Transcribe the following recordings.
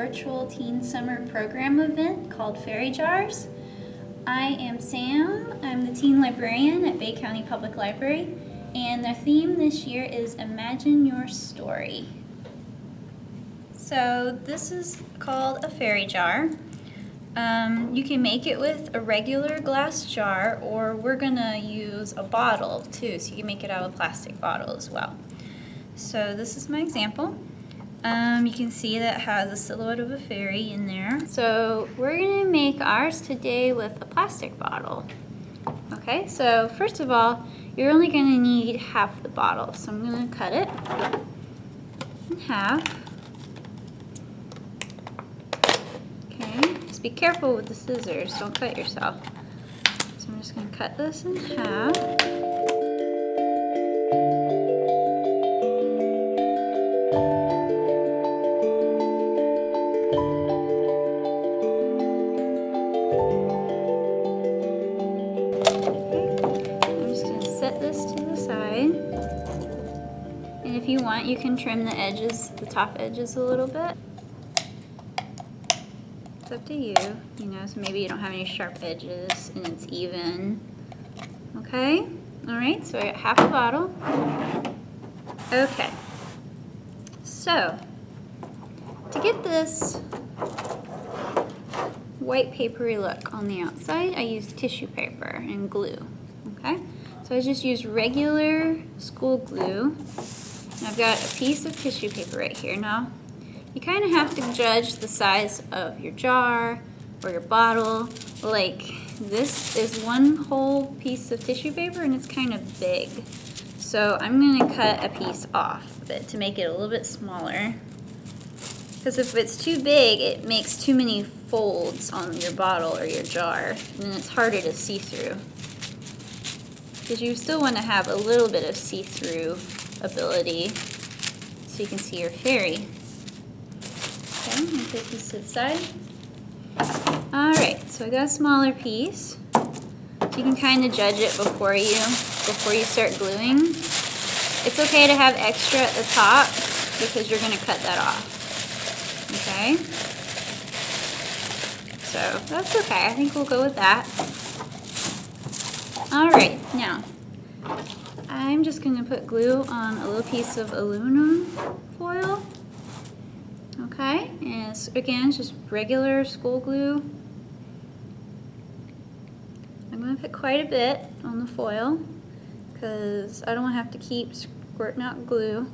virtual teen summer program event called Fairy Jars. I am Sam. I'm the teen librarian at Bay County Public Library, and the theme this year is Imagine Your Story. So this is called a fairy jar. You can make it with a regular glass jar, or we're gonna use a bottle too, so you can make it out of a plastic bottle as well. So this is my example. You can see that it has a silhouette of a fairy in there. So we're gonna make ours today with a plastic bottle. Okay, so first of all, you're only gonna need half the bottle. So I'm gonna cut it in half. Okay, just be careful with the scissors, don't cut yourself. So I'm just gonna cut this in half. And if you want, you can trim the edges, the top edges a little bit. It's up to you, so maybe you don't have any sharp edges and it's even. Okay, all right, so I got half a bottle. Okay, so to get this white papery look on the outside, I used tissue paper and glue, okay? So I just used regular school glue. I've got a piece of tissue paper right here. Now, you kind of have to judge the size of your jar or your bottle. Like, this is one whole piece of tissue paper and it's kind of big. So I'm gonna cut a piece off of it to make it a little bit smaller. Because if it's too big, it makes too many folds on your bottle or your jar, and then it's harder to see through. Because you still want to have a little bit of see-through ability so you can see your fairy. Okay, I'm going to put this to the side. Alright, so I got a smaller piece. So you can kind of judge it before you start gluing. It's okay to have extra at the top because you're going to cut that off. Okay? So that's okay. I think we'll go with that. Alright, now I'm just going to put glue on a little piece of aluminum foil. Okay, and it's just regular school glue. I'm going to put quite a bit on the foil because I don't want to have to keep squirting out glue,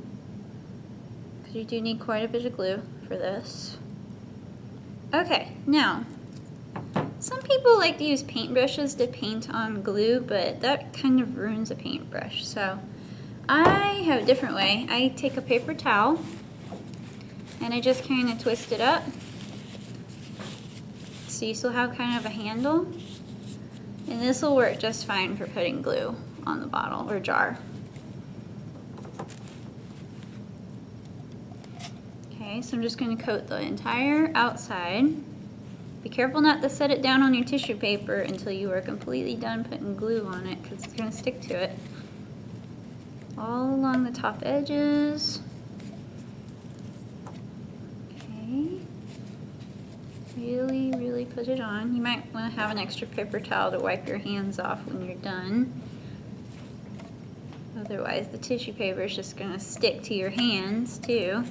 because you do need quite a bit of glue for this. Okay, now some people like to use paintbrushes to paint on glue, but that kind of ruins a paintbrush. So I have a different way. I take a paper towel and I just kind of twist it up so you still have kind of a handle. And this will work just fine for putting glue on the bottle or jar. Okay, so I'm just going to coat the entire outside. Be careful not to set it down on your tissue paper until you are completely done putting glue on it, because it's going to stick to it. All along the top edges. Okay. Really, really put it on. You might want to have an extra paper towel to wipe your hands off when you're done. Otherwise, the tissue paper is just going to stick to your hands too.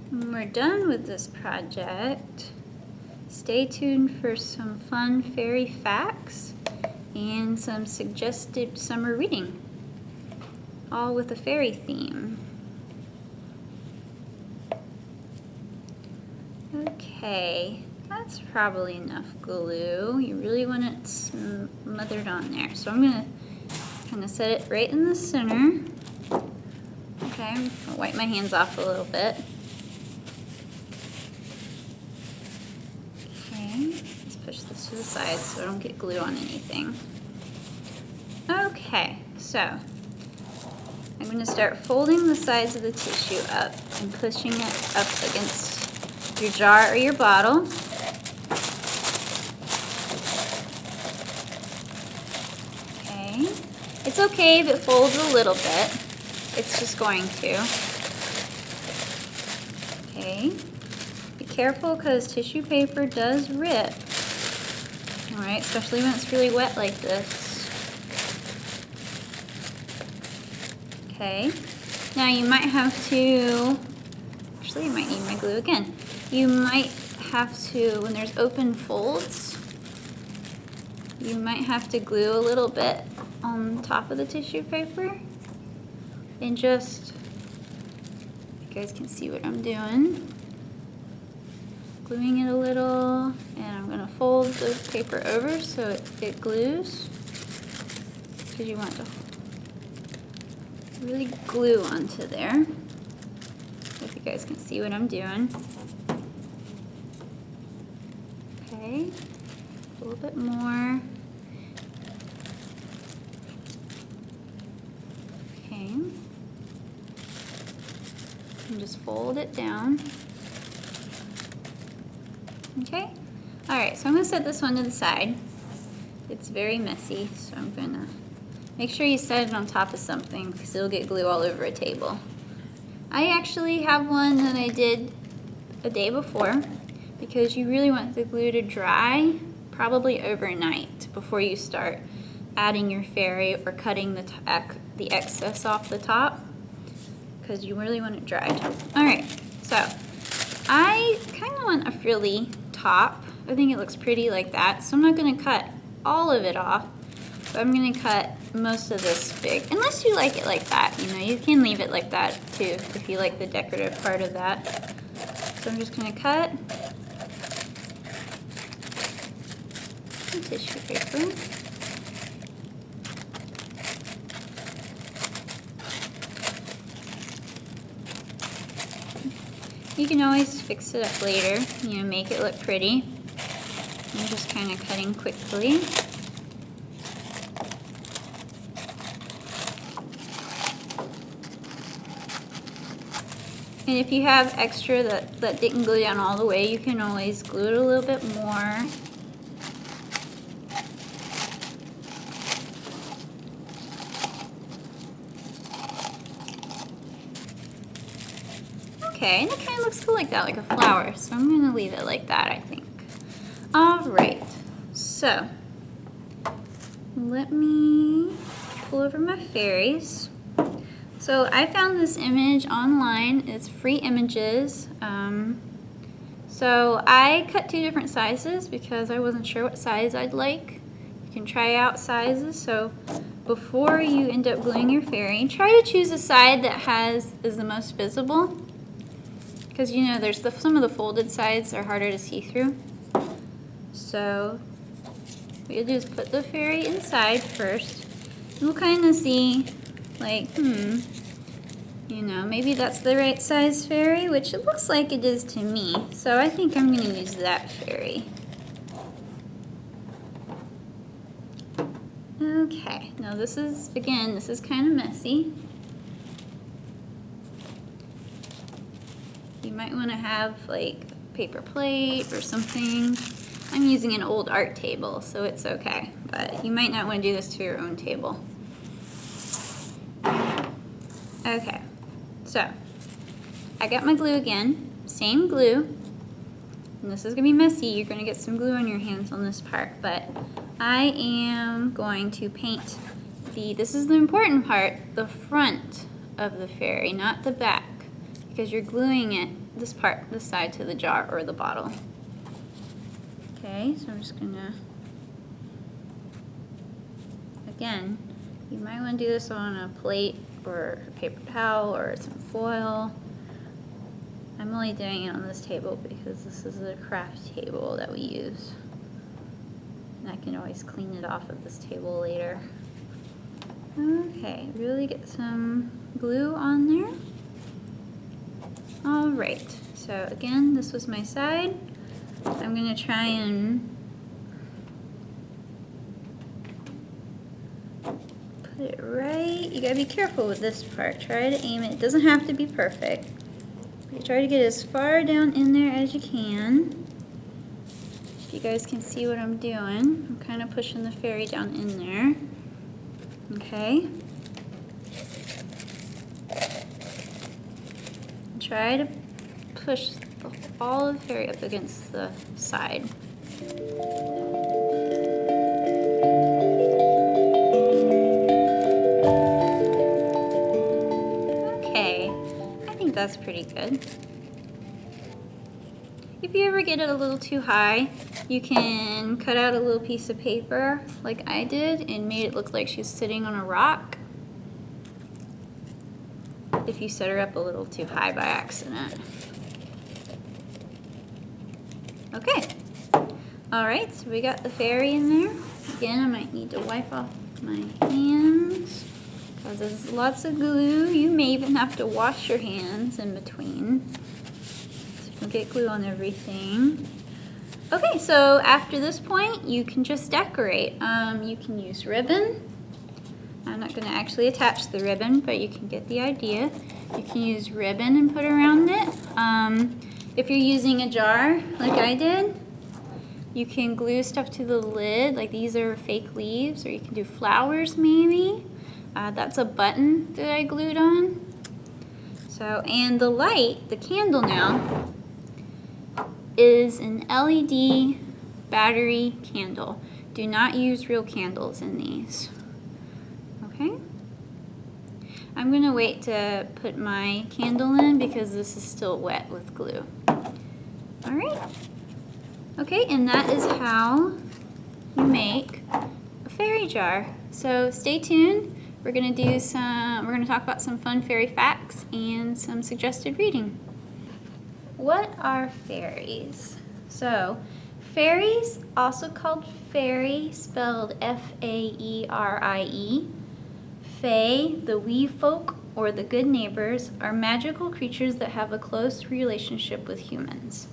When we're done with this project, stay tuned for some fun fairy facts and some suggested summer reading, all with a fairy theme. Okay, that's probably enough glue. You really want it smothered on there. So I'm going to kind of set it right in the center. Okay, I'm going to wipe my hands off a little bit. Push this to the side so I don't get glue on anything. Okay, so I'm going to start folding the sides of the tissue up and pushing it up against your jar or your bottle. okay if it folds a little bit. It's just going to. Okay. Be careful because tissue paper does rip. Alright, especially when it's really wet like this. Okay. Now you might have to, actually you might need my glue again. You might have to, when there's open folds, you might have to glue a little bit on top of the tissue paper. And just, you guys can see what I'm doing. Gluing it a little, and I'm gonna fold the paper over so it glues. Because you want to really glue onto there. If you guys can see what I'm doing. Okay, a little bit more. Okay. And just fold it down. Okay, all right, so I'm gonna set this one to the side. It's very messy, so I'm gonna make sure you set it on top of something because it'll get glue all over a table. I actually have one that I did a day before because you really want the glue to dry probably overnight before you start adding your fairy or cutting the excess off the top because you really want it dry. All right, so I kind of want a frilly top. I think it looks pretty like that, so I'm not going to cut all of it off, but I'm going to cut most of this big, unless you like it like that. You know, you can leave it like that too if you like the decorative part of that. So I'm just going to cut some tissue paper. You can always fix it up later, you know, make it look pretty. I'm just kind of cutting quickly. And if you have extra that didn't glue down all the way, you can always glue it a little bit more. Okay, and it kind of looks cool like that, like a flower. So I'm going to leave it like that, I think. All right, so let me pull over my fairies. So I found this image online. It's free images. So I cut 2 different sizes because I wasn't sure what size I'd like. You can try out sizes. So before you end up gluing your fairy, try to choose a side that is the most visible. Because you know, there's some of the folded sides are harder to see through. So what you'll do is put the fairy inside first. And we'll kind of see, like, you know, maybe that's the right size fairy, which it looks like it is to me. So I think I'm going to use that fairy. Okay, now this is kind of messy. You might want to have like a paper plate or something. I'm using an old art table, so it's okay. But you might not want to do this to your own table. Okay, so I got my glue again, same glue. And this is going to be messy. You're going to get some glue on your hands on this part. But I am going to paint this is the important part, the front of the fairy, not the back. Because you're gluing it, this side to the jar or the bottle. Okay, so I'm just gonna, again, you might want to do this on a plate or a paper towel or some foil. I'm only doing it on this table because this is a craft table that we use. And I can always clean it off of this table later. Okay, really get some glue on there. All right, so again, this was my side. I'm gonna try and put it right. You gotta be careful with this part. Try to aim it. It doesn't have to be perfect. You try to get as far down in there as you can. If you guys can see what I'm doing, I'm kind of pushing the fairy down in there. Okay, try to push all of the fairy up against the side. Okay, I think that's pretty good. If you ever get it a little too high, you can cut out a little piece of paper like I did and made it look like she's sitting on a rock. If you set her up a little too high by accident. Okay. Alright, so we got the fairy in there. Again, I might need to wipe off my hands because there's lots of glue. You may even have to wash your hands in between so you don't get glue on everything. Okay, so after this point, you can just decorate. You can use ribbon. I'm not going to actually attach the ribbon, but you can get the idea. You can use ribbon and put around it. If you're using a jar like I did, you can glue stuff to the lid, like these are fake leaves, or you can do flowers maybe. That's a button that I glued on. So, and the light, the candle now, is an LED battery candle. Do not use real candles in these. Okay. I'm gonna wait to put my candle in because this is still wet with glue. All right. Okay, and that is how you make a fairy jar. So stay tuned. We're gonna talk about some fun fairy facts and some suggested reading. What are fairies? So, fairies, also called fairy, spelled F-A-E-R-I-E. Fae, the wee folk, or the good neighbors, are magical creatures that have a close relationship with humans.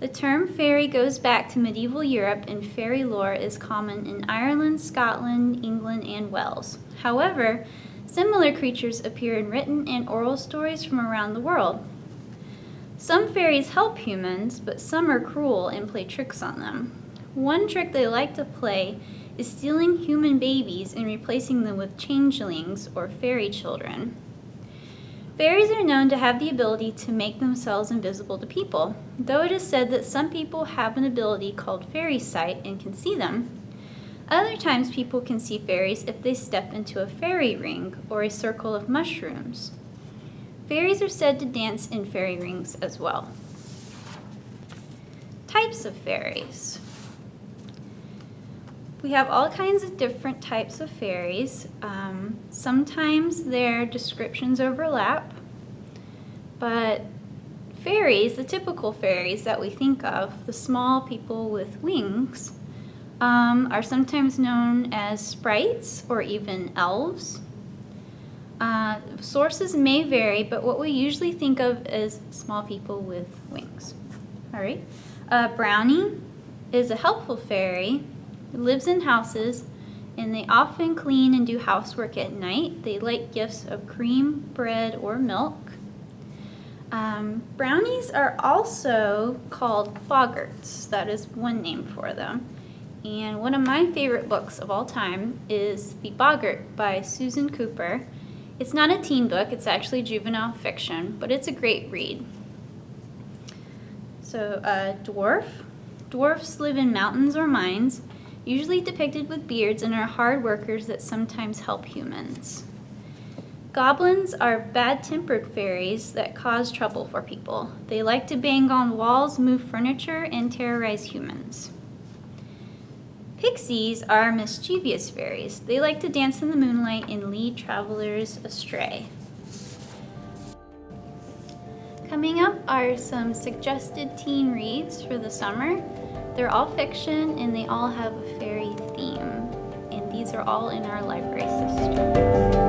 The term fairy goes back to medieval Europe, and fairy lore is common in Ireland, Scotland, England, and Wales. However, similar creatures appear in written and oral stories from around the world. Some fairies help humans, but some are cruel and play tricks on them. One trick they like to play is stealing human babies and replacing them with changelings or fairy children. Fairies are known to have the ability to make themselves invisible to people, though it is said that some people have an ability called fairy sight and can see them. Other times people can see fairies if they step into a fairy ring or a circle of mushrooms. Fairies are said to dance in fairy rings as well. Types of fairies. We have all kinds of different types of fairies. Sometimes their descriptions overlap, but fairies, the typical fairies that we think of, the small people with wings, are sometimes known as sprites or even elves. Sources may vary, but what we usually think of is small people with wings. All right. Brownie is a helpful fairy. It lives in houses, and they often clean and do housework at night. They like gifts of cream, bread, or milk. Brownies are also called boggarts. That is one name for them. And one of my favorite books of all time is The Boggart by Susan Cooper. It's not a teen book, it's actually juvenile fiction, but it's a great read. So, dwarf. Dwarfs live in mountains or mines, usually depicted with beards, and are hard workers that sometimes help humans. Goblins are bad-tempered fairies that cause trouble for people. They like to bang on walls, move furniture, and terrorize humans. Pixies are mischievous fairies. They like to dance in the moonlight and lead travelers astray. Coming up are some suggested teen reads for the summer. They're all fiction and they all have a fairy theme. And these are all in our library system.